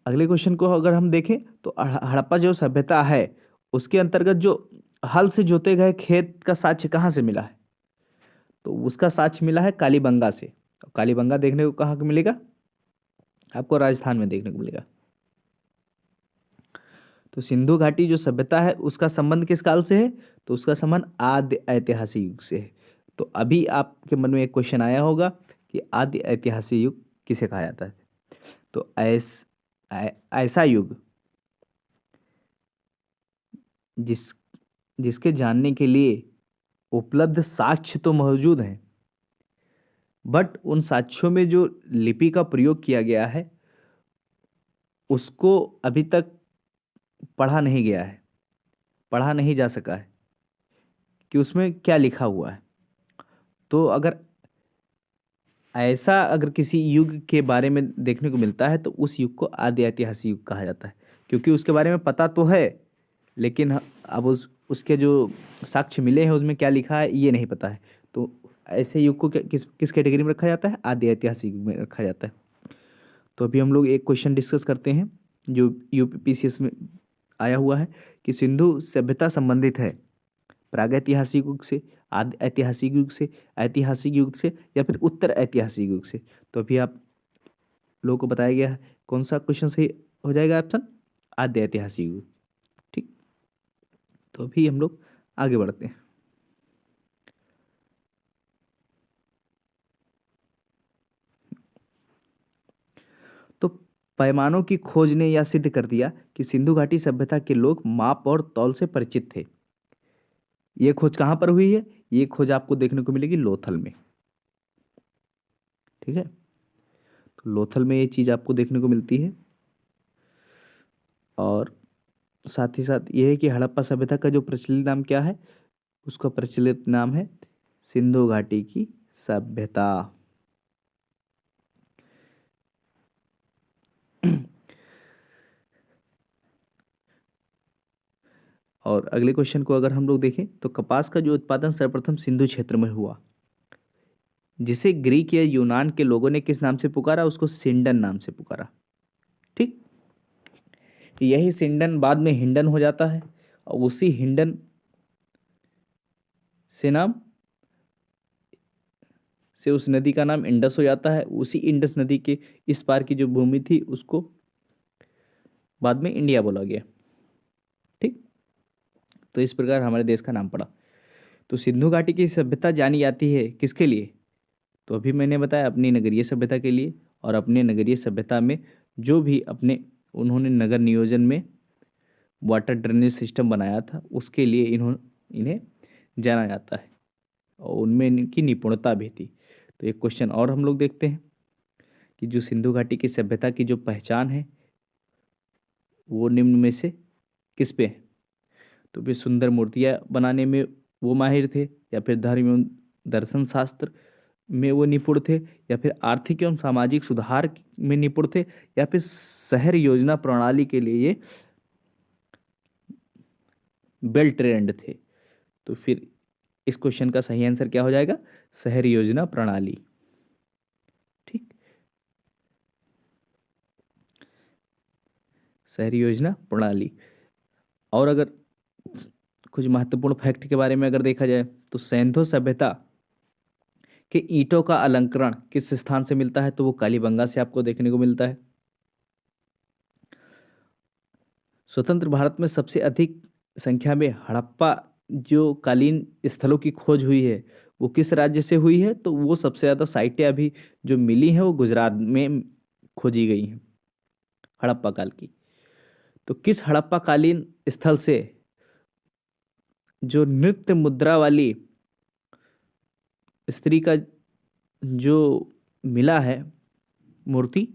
अगले क्वेश्चन को अगर हम देखें तो हड़प्पा जो सभ्यता है उसके अंतर्गत जो हल से जोते गए खेत का साक्ष्य कहाँ से मिला है? तो उसका साक्ष्य मिला है कालीबंगा से। कालीबंगा देखने को कहाँ मिलेगा? आपको राजस्थान में देखने को मिलेगा। तो सिंधु घाटी जो सभ्यता है उसका संबंध किस काल से है? तो उसका संबंध आदि ऐतिहासिक युग से है। तो अभी आपके मन में एक क्वेश्चन आया होगा कि आदि ऐतिहासिक युग किसे कहा जाता है? तो ऐसा युग जिसके जानने के लिए उपलब्ध साक्ष्य तो मौजूद हैं, बट उन साक्ष्यों में जो लिपि का प्रयोग किया गया है उसको अभी तक पढ़ा नहीं गया है, पढ़ा नहीं जा सका है कि उसमें क्या लिखा हुआ है। तो अगर किसी युग के बारे में देखने को मिलता है तो उस युग को आदि ऐतिहासिक युग कहा जाता है, क्योंकि उसके बारे में पता तो है लेकिन अब उसके जो साक्ष्य मिले हैं उसमें क्या लिखा है ये नहीं पता है। तो ऐसे युग को किस कैटेगरी में रखा जाता है? आदि ऐतिहासिक युग में रखा जाता है। तो अभी हम लोग एक क्वेश्चन डिस्कस करते हैं जो यूपीपीसीएस में आया हुआ है कि सिंधु सभ्यता संबंधित है प्रागैतिहासिक युग से, आदि ऐतिहासिक युग से, ऐतिहासिक युग से या फिर उत्तर ऐतिहासिक युग से। तो अभी आप लोगों को बताया गया है कौन सा क्वेश्चन सही हो जाएगा? ऑप्शन आदि ऐतिहासिक युग। ठीक। तो अभी हम लोग आगे बढ़ते हैं। तो पैमानों की खोज ने यह सिद्ध कर दिया कि सिंधु घाटी सभ्यता के लोग माप और तौल से परिचित थे। यह खोज कहाँ पर हुई है? ये खोज आपको देखने को मिलेगी लोथल में। ठीक है। तो लोथल में ये चीज़ आपको देखने को मिलती है। और साथ ही साथ ये है कि हड़प्पा सभ्यता का जो प्रचलित नाम क्या है? उसका प्रचलित नाम है सिंधु घाटी की सभ्यता। और अगले क्वेश्चन को अगर हम लोग देखें तो कपास का जो उत्पादन सर्वप्रथम सिंधु क्षेत्र में हुआ, जिसे ग्रीक या यूनान के लोगों ने किस नाम से पुकारा, उसको सिंडन नाम से पुकारा। ठीक, यही सिंडन बाद में हिंडन हो जाता है और उसी हिंडन से नाम से उस नदी का नाम इंडस हो जाता है। उसी इंडस नदी के इस पार की जो भूमि थी उसको बाद में इंडिया बोला गया। ठीक, तो इस प्रकार हमारे देश का नाम पड़ा। तो सिंधु घाटी की सभ्यता जानी जाती है किसके लिए, तो अभी मैंने बताया अपनी नगरीय सभ्यता के लिए। और अपने नगरीय सभ्यता में जो भी अपने उन्होंने नगर नियोजन में वाटर ड्रेनेज सिस्टम बनाया था उसके लिए इन्हें जाना जाता है और उनमें इनकी निपुणता भी थी। तो एक क्वेश्चन और हम लोग देखते हैं कि जो सिंधु घाटी की सभ्यता की जो पहचान है वो निम्न में से किस पे है, तो वे सुंदर मूर्तियाँ बनाने में वो माहिर थे, या फिर धर्म एवं दर्शन शास्त्र में वो निपुण थे, या फिर आर्थिक एवं सामाजिक सुधार में निपुण थे, या फिर शहर योजना प्रणाली के लिए ये वेल ट्रेंड थे। तो फिर इस क्वेश्चन का सही आंसर क्या हो जाएगा, शहर योजना प्रणाली। ठीक, शहर योजना प्रणाली। और अगर कुछ महत्वपूर्ण फैक्ट के बारे में अगर देखा जाए तो सैंधो सभ्यता के ईंटों का अलंकरण किस स्थान से मिलता है, तो वो कालीबंगा से आपको देखने को मिलता है। स्वतंत्र भारत में सबसे अधिक संख्या में हड़प्पा जो कालीन स्थलों की खोज हुई है वो किस राज्य से हुई है, तो वो सबसे ज़्यादा साइटें अभी जो मिली हैं वो गुजरात में खोजी गई हैं हड़प्पा काल की। तो किस हड़प्पा कालीन स्थल से जो नृत्य मुद्रा वाली स्त्री का जो मिला है मूर्ति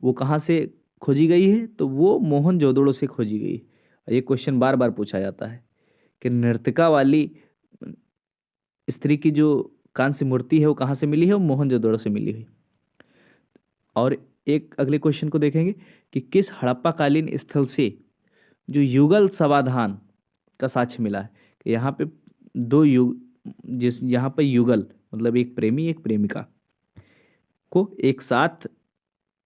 वो कहाँ से खोजी गई है, तो वो मोहनजोदड़ो से खोजी गई है। ये क्वेश्चन बार बार पूछा जाता है कि नर्तिका वाली स्त्री की जो कांस्य मूर्ति है वो कहाँ से मिली है, वो मोहनजोदड़ो से मिली हुई। और एक अगले क्वेश्चन को देखेंगे कि किस हड़प्पा कालीन स्थल से जो युगल समाधान का साक्ष्य मिला है, कि यहाँ पे दो युग जिस यहाँ पर युगल मतलब एक प्रेमी एक प्रेमिका को एक साथ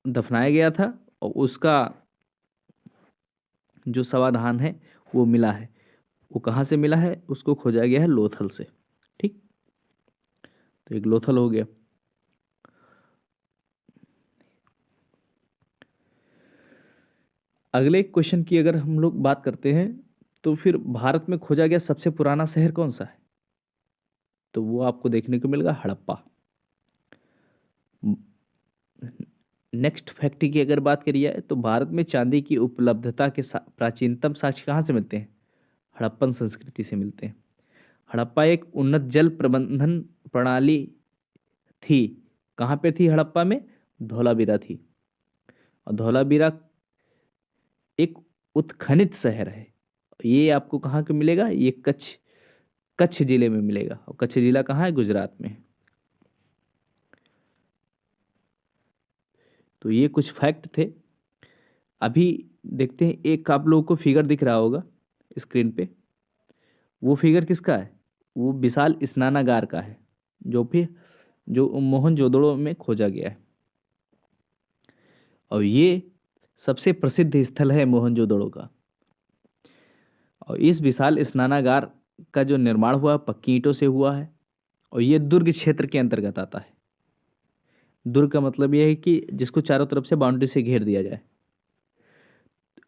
दफनाया गया था और उसका जो समाधान है वो मिला है, वो कहाँ से मिला है, उसको खोजा गया है लोथल से। ठीक, तो एक लोथल हो गया। अगले क्वेश्चन की अगर हम लोग बात करते हैं तो फिर भारत में खोजा गया सबसे पुराना शहर कौन सा है, तो वो आपको देखने को मिलेगा हड़प्पा। नेक्स्ट फैक्ट की अगर बात करी जाए तो भारत में चांदी की उपलब्धता के प्राचीनतम साक्ष्य कहाँ से मिलते हैं, हड़प्पन संस्कृति से मिलते हैं। हड़प्पा एक उन्नत जल प्रबंधन प्रणाली थी। कहाँ पे थी हड़प्पा में, धौलावीरा थी। और धौलावीरा एक उत्खनित शहर है। ये आपको कहाँ के मिलेगा, ये कच्छ जिले में मिलेगा। और कच्छ जिला कहाँ है, गुजरात में। तो ये कुछ फैक्ट थे। अभी देखते हैं, एक आप लोगों को फिगर दिख रहा होगा स्क्रीन पे, वो फिगर किसका है, वो विशाल स्नानागार का है जो मोहनजोदड़ो में खोजा गया है। और ये सबसे प्रसिद्ध स्थल है मोहनजोदड़ो का। और इस विशाल स्नानागार का जो निर्माण हुआ पक्की ईंटों से हुआ है और ये दुर्ग क्षेत्र के अंतर्गत आता है। दुर्ग का मतलब यह है कि जिसको चारों तरफ से बाउंड्री से घेर दिया जाए।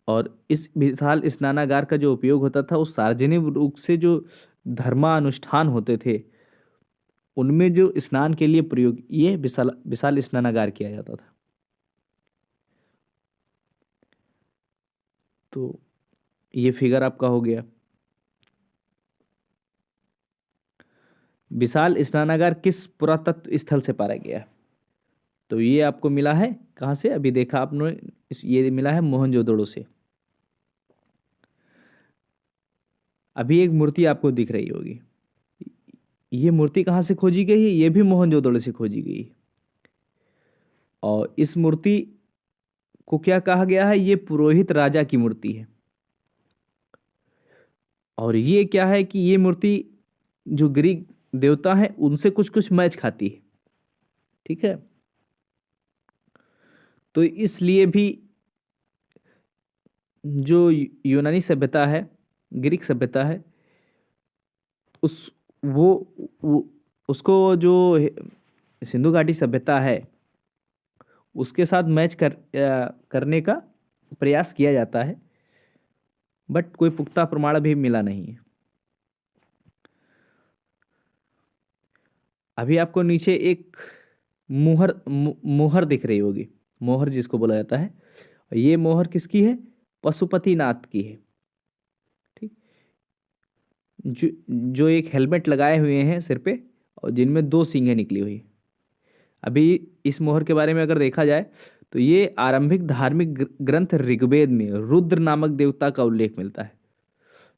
और इस विशाल स्नानागार का जो उपयोग होता था वो सार्वजनिक रूप से जो धर्मानुष्ठान होते थे उनमें जो स्नान के लिए प्रयोग ये विशाल विशाल स्नानागार किया जाता था। तो ये फिगर आपका हो गया। विशाल स्नानागार किस पुरातत्व स्थल से पाया गया, तो ये आपको मिला है कहाँ से, अभी देखा आपने, ये मिला है मोहनजोदड़ो से। अभी एक मूर्ति आपको दिख रही होगी, ये मूर्ति कहाँ से खोजी गई है, ये भी मोहनजोदड़ो से खोजी गई है। और इस मूर्ति को क्या कहा गया है? ये पुरोहित राजा की मूर्ति है। और ये क्या है कि ये मूर्ति जो ग्रीक देवता है उनसे कुछ कुछ मैच खाती है। ठीक है, तो इसलिए भी जो यूनानी सभ्यता है, ग्रीक सभ्यता है, उस वो उसको जो सिंधु घाटी सभ्यता है उसके साथ मैच करने का प्रयास किया जाता है, बट कोई पुख्ता प्रमाण भी मिला नहीं है। अभी आपको नीचे एक मोहर दिख रही होगी, मोहर जिसको बोला जाता है। ये मोहर किसकी है? पशुपतिनाथ की है। ठीक, जो एक हेलमेट लगाए हुए हैं सिर पे और जिनमें 2 सींगें निकली हुई। अभी इस मोहर के बारे में अगर देखा जाए तो ये आरंभिक धार्मिक ग्रंथ ऋग्वेद में रुद्र नामक देवता का उल्लेख मिलता है।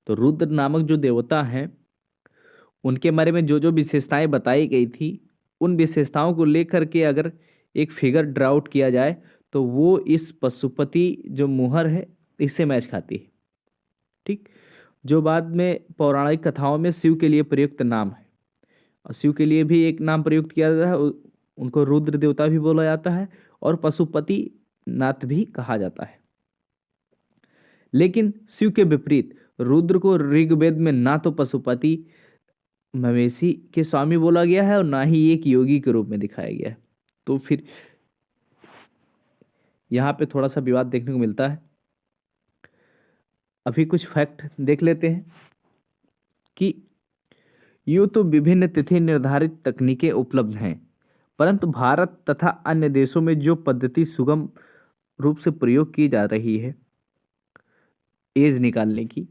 तो रुद्र नामक जो देवता हैं उनके बारे में जो जो विशेषताएं बताई गई थी, उन विशेषताओं को लेकर के अगर एक फिगर ड्राउट किया जाए तो वो इस पशुपति जो मुहर है इससे मैच खाती है। ठीक, जो बाद में पौराणिक कथाओं में शिव के लिए प्रयुक्त नाम है, और शिव के लिए भी एक नाम प्रयुक्त किया जाता है, उनको रुद्र देवता भी बोला जाता है और पशुपति नाथ भी कहा जाता है। लेकिन शिव के विपरीत रुद्र को ऋग्वेद में ना तो पशुपति मवेशी के स्वामी बोला गया है और ना ही एक योगी के रूप में दिखाया गया है। तो फिर यहाँ पे थोड़ा सा विवाद देखने को मिलता है। अभी कुछ फैक्ट देख लेते हैं कि यूँ तो विभिन्न तिथि निर्धारित तकनीकें उपलब्ध हैं, परंतु भारत तथा अन्य देशों में जो पद्धति सुगम रूप से प्रयोग की जा रही है एज निकालने की,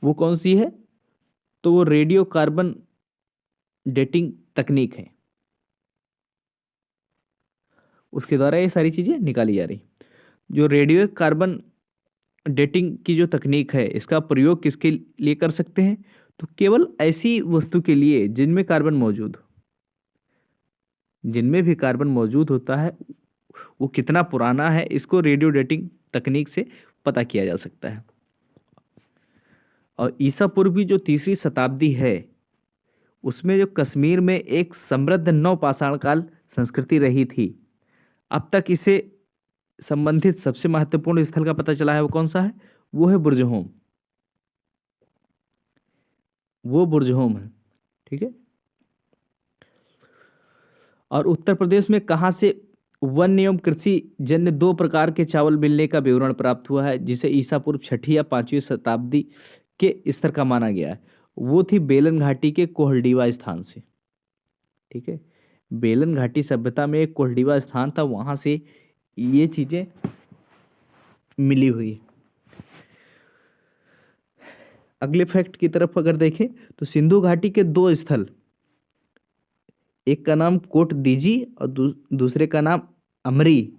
वो कौन सी है? तो वो रेडियो कार्बन डेटिंग तकनीक है। उसके द्वारा ये सारी चीज़ें निकाली जा रही। जो रेडियो कार्बन डेटिंग की जो तकनीक है, इसका प्रयोग किसके लिए कर सकते हैं? तो केवल ऐसी वस्तु के लिए जिनमें कार्बन मौजूद हो। जिनमें भी कार्बन मौजूद होता है वो कितना पुराना है, इसको रेडियो डेटिंग तकनीक से पता किया जा सकता है। और ईसा पूर्व की जो 3री शताब्दी है उसमें जो कश्मीर में एक समृद्ध नवपाषाण काल संस्कृति रही थी, अब तक इसे संबंधित सबसे महत्वपूर्ण स्थल का पता चला है। वो कौन सा है? वो है बुर्जहोम। वो बुर्जहोम है। ठीक है, और उत्तर प्रदेश में कहाँ से वन्य एवं कृषि जन्य 2 प्रकार के चावल मिलने का विवरण प्राप्त हुआ है, जिसे ईसा पूर्व 6ठी या 5वीं शताब्दी के स्तर का माना गया है? वो थी बेलन घाटी के कोहलडीवा स्थान से। ठीक है, बेलन घाटी सभ्यता में एक कोहलडीवा स्थान था, वहां से ये चीजें मिली हुई है। अगले फैक्ट की तरफ अगर देखें तो सिंधु घाटी के 2 स्थल, एक का नाम कोट दीजी और दूसरे का नाम अमरी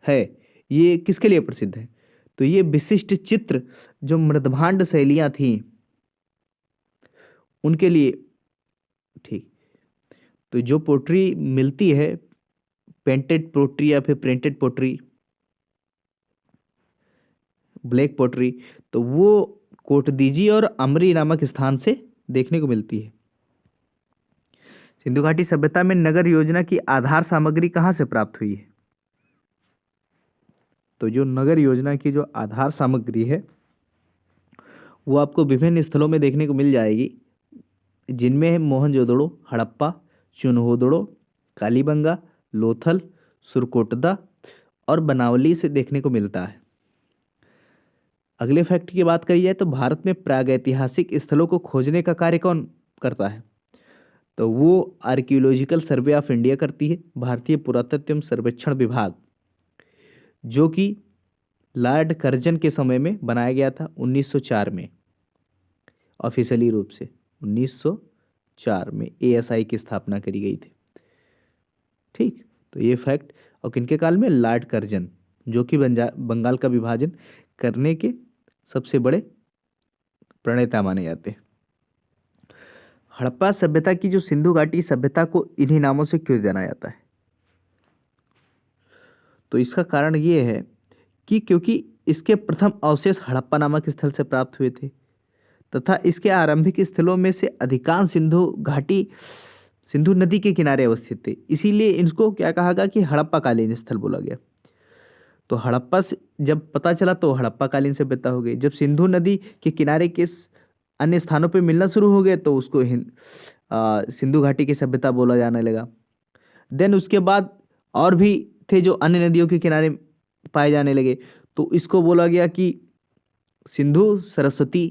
है, ये किसके लिए प्रसिद्ध है? तो ये विशिष्ट चित्र जो मृदभांड शैलियां थी उनके लिए। ठीक, तो जो पोट्री मिलती है पेंटेड पोट्री या फिर प्रिंटेड पोट्री, ब्लैक पोट्री, तो वो कोटदीजी और अमरी नामक स्थान से देखने को मिलती है। सिंधु घाटी सभ्यता में नगर योजना की आधार सामग्री कहाँ से प्राप्त हुई है? तो जो नगर योजना की जो आधार सामग्री है वो आपको विभिन्न स्थलों में देखने को मिल जाएगी, जिनमें है मोहनजोदड़ो, हड़प्पा, चुनहोदड़ो, कालीबंगा, लोथल, सुरकोटदा और बनावली से देखने को मिलता है। अगले फैक्ट की बात करी जाए तो भारत में प्रागैतिहासिक स्थलों को खोजने का कार्य कौन करता है? तो वो आर्कियोलॉजिकल सर्वे ऑफ इंडिया करती है, भारतीय पुरातत्व एवं सर्वेक्षण विभाग, जो कि लॉर्ड कर्जन के समय में बनाया गया था 1904 में, ऑफिशियली रूप से 1904 में एएसआई की स्थापना करी गई थी। ठीक, तो ये फैक्ट। और किनके काल में? लॉर्ड कर्जन, जो कि बंगाल का विभाजन करने के सबसे बड़े प्रणेता माने जाते हैं। हड़प्पा सभ्यता की जो सिंधु घाटी सभ्यता को इन्हीं नामों से क्यों जाना जाता है? तो इसका कारण ये है कि क्योंकि इसके प्रथम अवशेष हड़प्पा नामक स्थल से प्राप्त हुए थे तथा इसके आरंभिक स्थलों में से अधिकांश सिंधु घाटी सिंधु नदी के किनारे अवस्थित थे, इसीलिए इनको क्या कहा गया कि हड़प्पा कालीन स्थल बोला गया। तो हड़प्पा से जब पता चला तो हड़प्पा कालीन सभ्यता हो गई। जब सिंधु नदी के किनारे के अन्य स्थानों पे मिलना शुरू हो गए तो उसको सिंधु घाटी की सभ्यता बोला जाने लगा। देन उसके बाद और भी थे जो अन्य नदियों के किनारे पाए जाने लगे, तो इसको बोला गया कि सिंधु सरस्वती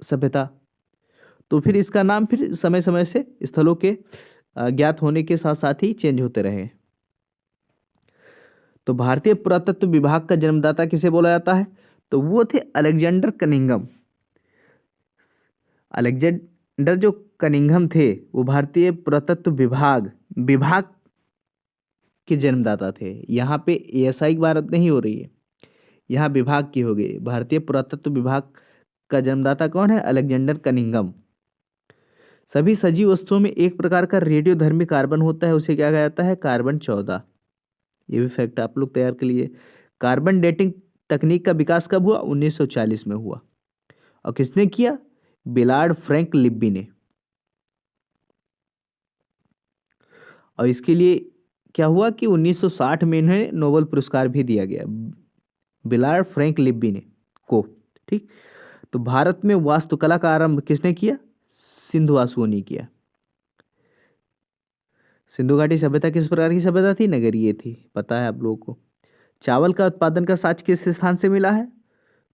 सभ्यता। तो फिर इसका नाम फिर समय समय से स्थलों के ज्ञात होने के साथ साथ ही चेंज होते रहे। तो भारतीय पुरातत्व विभाग का जन्मदाता किसे बोला जाता है? तो वो थे अलेक्जेंडर कनिंघम। अलेक्जेंडर जो कनिंघम थे वो भारतीय पुरातत्व विभाग के जन्मदाता थे। यहाँ पे एएसआई की बात नहीं हो रही है, यहाँ विभाग की हो गई। भारतीय पुरातत्व विभाग का जन्मदाता कौन है? Alexander Cunningham. सभी सजीव वस्तुओं में एक प्रकार का रेडियोधर्मी कार्बन होता है, उसे क्या कहा जाता है? कार्बन 14। ये भी फैक्ट आप लोग तैयार कर लिए। कार्बन डेटिंग तकनीक का विकास कब हुआ? 1940 में हुआ। और किसने किया? बिलार्ड फ्रैंक लिब्बी ने। और इसके लिए क्या हुआ कि 1960 में इन्हें नोबेल पुरस्कार भी दिया गया, बिलार्ड फ्रैंक लिब्बी ने को। ठीक। तो भारत में वास्तुकला का आरंभ किसने किया? सिंधुवासुओं ने किया। सिंधु घाटी सभ्यता किस प्रकार की सभ्यता थी? नगरीय थी, पता है आप लोगों को। चावल का उत्पादन का साक्ष्य किस स्थान से मिला है?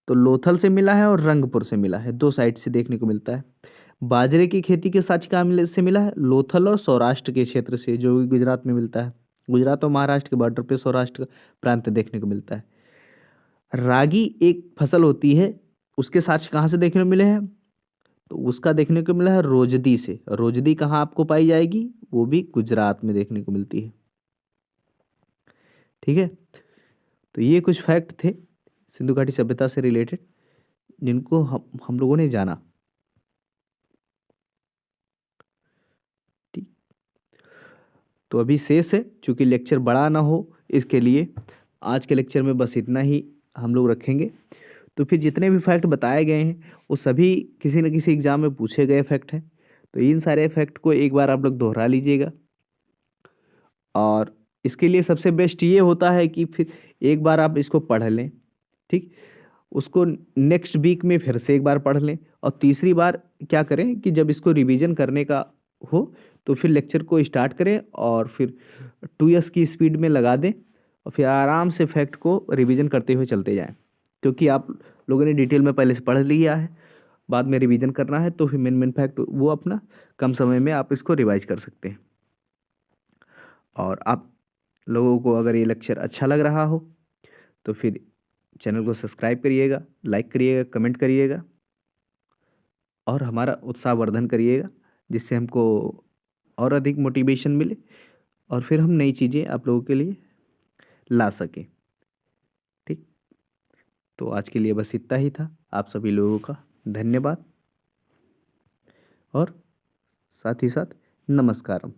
तो लोथल से मिला है और रंगपुर से मिला है, दो साइड से देखने को मिलता है। बाजरे की खेती के साक्ष्य कहाँ से मिला है? लोथल और सौराष्ट्र के क्षेत्र से, जो कि गुजरात में मिलता है। गुजरात और महाराष्ट्र के बॉर्डर पे सौराष्ट्र का प्रांत देखने को मिलता है। रागी एक फसल होती है, उसके साक्ष्य कहाँ से देखने को मिले हैं? तो उसका देखने को मिला है रोजदी से। रोजदी कहाँ आपको पाई जाएगी? वो भी गुजरात में देखने को मिलती है। ठीक है। तो ये कुछ फैक्ट थे सिंधु घाटी सभ्यता से रिलेटेड, जिनको हम लोगों ने जाना। ठीक। तो अभी शेष है, चूंकि लेक्चर बड़ा ना हो इसके लिए आज के लेक्चर में बस इतना ही हम लोग रखेंगे। तो फिर जितने भी फैक्ट बताए गए हैं वो सभी किसी न किसी एग्जाम में पूछे गए फैक्ट हैं। तो इन सारे फैक्ट को एक बार आप लोग दोहरा लीजिएगा। और इसके लिए सबसे बेस्ट ये होता है कि फिर एक बार आप इसको पढ़ लें, ठीक, उसको नेक्स्ट वीक में फिर से एक बार पढ़ लें, और तीसरी बार क्या करें कि जब इसको रिवीजन करने का हो तो फिर लेक्चर को स्टार्ट करें और फिर 2s की स्पीड में लगा दें और फिर आराम से फैक्ट को रिवीजन करते हुए चलते जाएं। क्योंकि आप लोगों ने डिटेल में पहले से पढ़ लिया है, बाद में रिवीजन करना है, तो फिर मेन फैक्ट वो अपना कम समय में आप इसको रिवाइज कर सकते हैं। और आप लोगों को अगर ये लेक्चर अच्छा लग रहा हो तो फिर चैनल को सब्सक्राइब करिएगा, लाइक करिएगा, कमेंट करिएगा और हमारा उत्साहवर्धन करिएगा, जिससे हमको और अधिक मोटिवेशन मिले और फिर हम नई चीज़ें आप लोगों के लिए ला सकें। ठीक। तो आज के लिए बस इतना ही था। आप सभी लोगों का धन्यवाद और साथ ही साथ नमस्कारम।